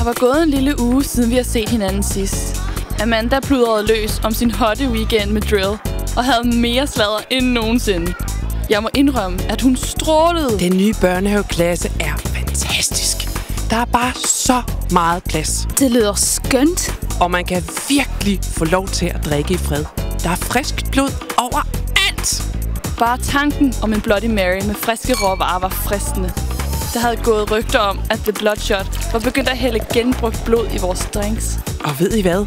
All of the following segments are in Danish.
var gået en lille uge, siden vi har set hinanden sidst. Amanda pludrede løs om sin hotte weekend med drill, og havde mere sladder end nogensinde. Jeg må indrømme, at hun strålede. Den nye børnehaveklasse er fantastisk. Der er bare så meget plads. Det lyder skønt. Og man kan virkelig få lov til at drikke i fred. Der er friskt blod overalt. Bare tanken om en Bloody Mary med friske råvarer var fristende. Der havde gået rygter om, at The Bloodshot var begyndt at hælde genbrugt blod i vores drinks. Og ved I hvad?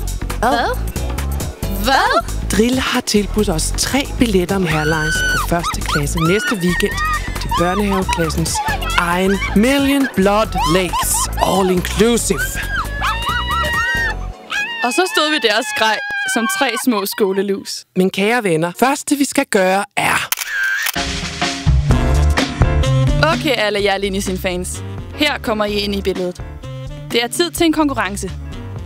Hvad? Drill har tilbudt os 3 billetter med Airlines på første klasse næste weekend til børnehaveklassens egen Million Blood Lakes All Inclusive. Og så stod vi der og skreg som 3 små skolelus. Men kære venner, første vi skal gøre er... Okay, alle jer Linje Sin fans. Her kommer I ind i billedet. Det er tid til en konkurrence.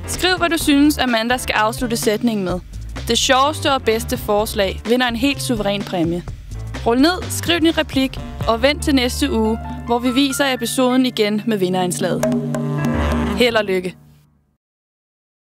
Skriv, hvad du synes, Amanda skal afslutte sætningen med. Det sjoveste og bedste forslag vinder en helt suveræn præmie. Rul ned, skriv din replik og vent til næste uge, hvor vi viser episoden igen med vinderindslaget. Held og lykke.